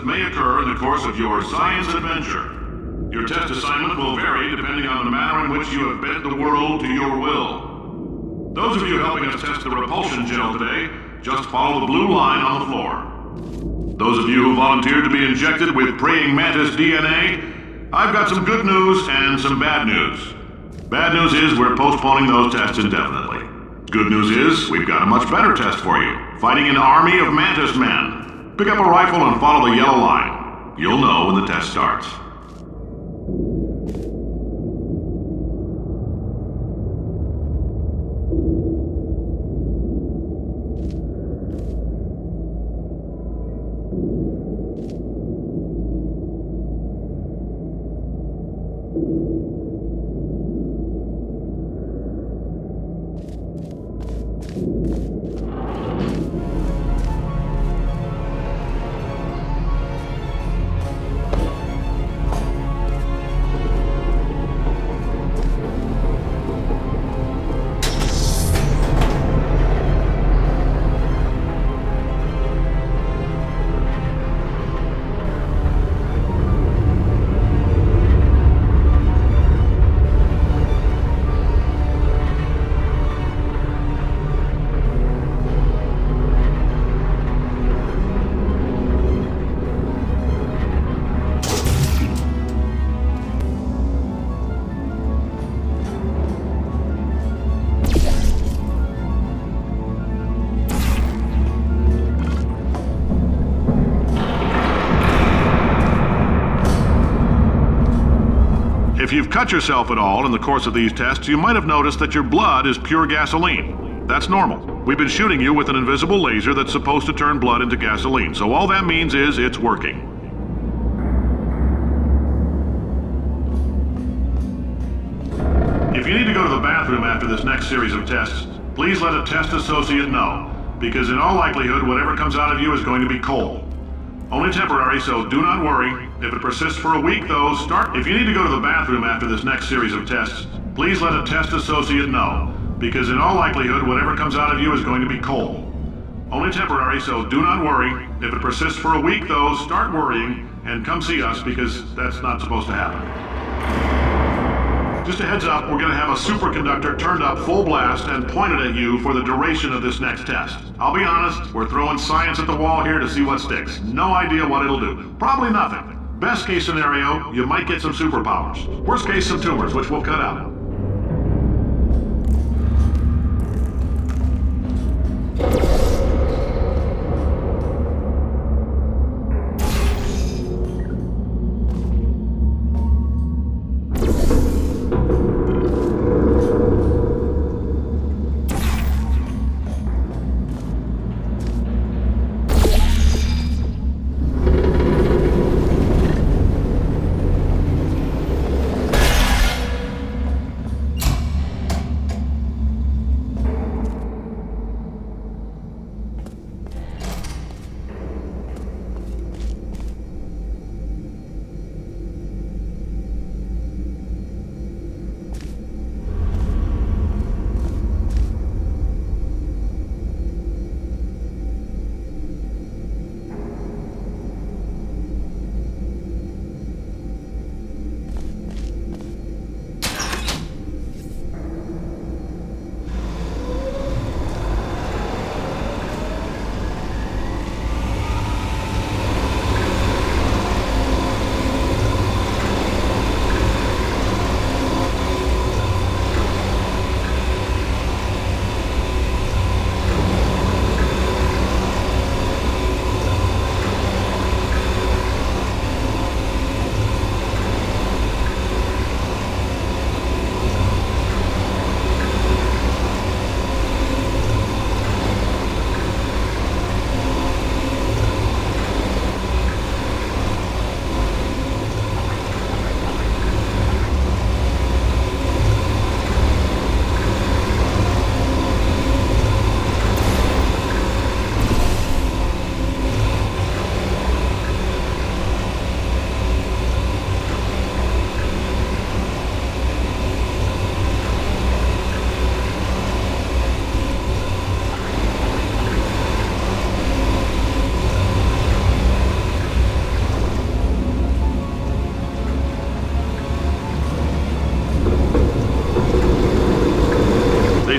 may occur in the course of your science adventure. Your test assignment will vary depending on the manner in which you have bent the world to your will. Those of you helping us test the repulsion gel today, just follow the blue line on the floor. Those of you who volunteered to be injected with praying mantis DNA, I've got some good news and some bad news. Bad news is we're postponing those tests indefinitely. Good news is we've got a much better test for you, fighting an army of mantis men. Pick up a rifle and follow the yellow line. You'll know when the test starts. If you've cut yourself at all in the course of these tests, you might have noticed that your blood is pure gasoline. That's normal. We've been shooting you with an invisible laser that's supposed to turn blood into gasoline, so all that means is it's working. If you need to go to the bathroom after this next series of tests, please let a test associate know, because in all likelihood, whatever comes out of you is going to be coal. Only temporary, so do not worry. If it persists for a week, though, If you need to go to the bathroom after this next series of tests, please let a test associate know, because in all likelihood, whatever comes out of you is going to be coal. Only temporary, so do not worry. If it persists for a week, though, start worrying and come see us, because that's not supposed to happen. Just a heads up, we're going to have a superconductor turned up full blast and pointed at you for the duration of this next test. I'll be honest, we're throwing science at the wall here to see what sticks. No idea what it'll do. Probably nothing. Best case scenario, you might get some superpowers. Worst case, some tumors, which we'll cut out.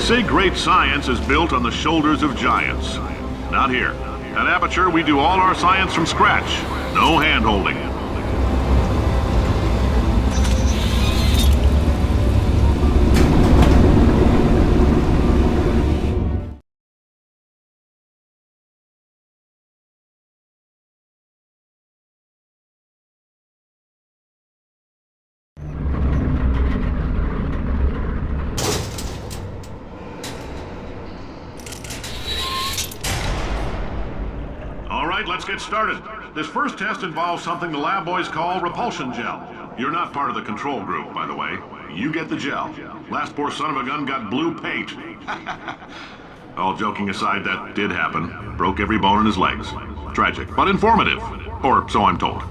say great science is built on the shoulders of giants. Not here. At Aperture, we do all our science from scratch. No hand-holding. Let's get started. This first test involves something the lab boys call repulsion gel. You're not part of the control group, by the way. You get the gel. Last poor son of a gun got blue paint. All joking aside, that did happen. Broke every bone in his legs. Tragic, but informative. Or so I'm told.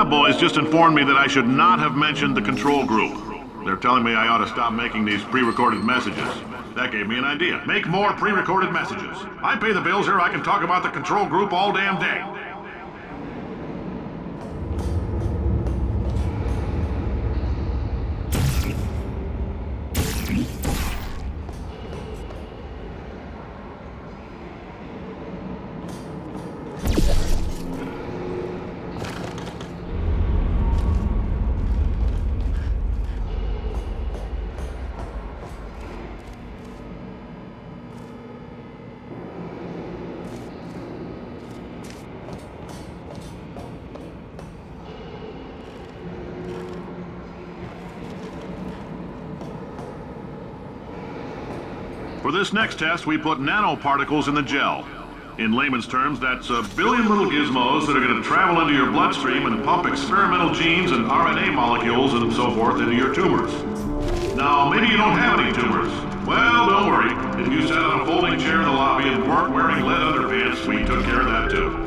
Boys just informed me that I should not have mentioned the control group. They're telling me I ought to stop making these pre-recorded messages. That gave me an idea. Make more pre-recorded messages. I pay the bills here, I can talk about the control group all damn day. For this next test, we put nanoparticles in the gel. In layman's terms, that's a billion little gizmos that are going to travel into your bloodstream and pump experimental genes and RNA molecules and so forth into your tumors. Now, maybe you don't have any tumors. Well, don't worry. If you sat on a folding chair in the lobby and weren't wearing lead underpants, we took care of that too.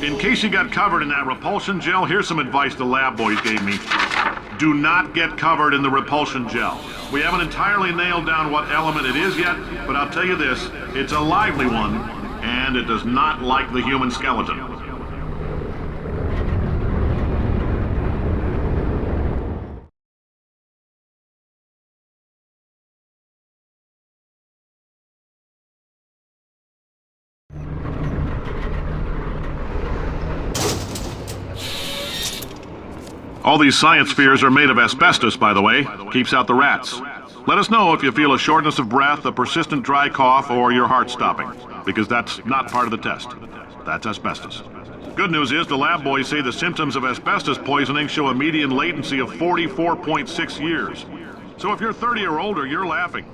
In case you got covered in that repulsion gel, here's some advice the lab boys gave me. Do not get covered in the repulsion gel. We haven't entirely nailed down what element it is yet, but I'll tell you this, it's a lively one, and it does not like the human skeleton. All these science spheres are made of asbestos, by the way. Keeps out the rats. Let us know if you feel a shortness of breath, a persistent dry cough, or your heart stopping, because that's not part of the test. That's asbestos. Good news is the lab boys say the symptoms of asbestos poisoning show a median latency of 44.6 years. So if you're 30 or older, you're laughing.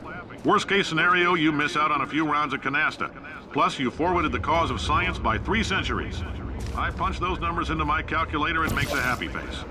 Worst case scenario, you miss out on a few rounds of canasta. Plus, you forwarded the cause of science by 3 centuries. I punch those numbers into my calculator and makes a happy face.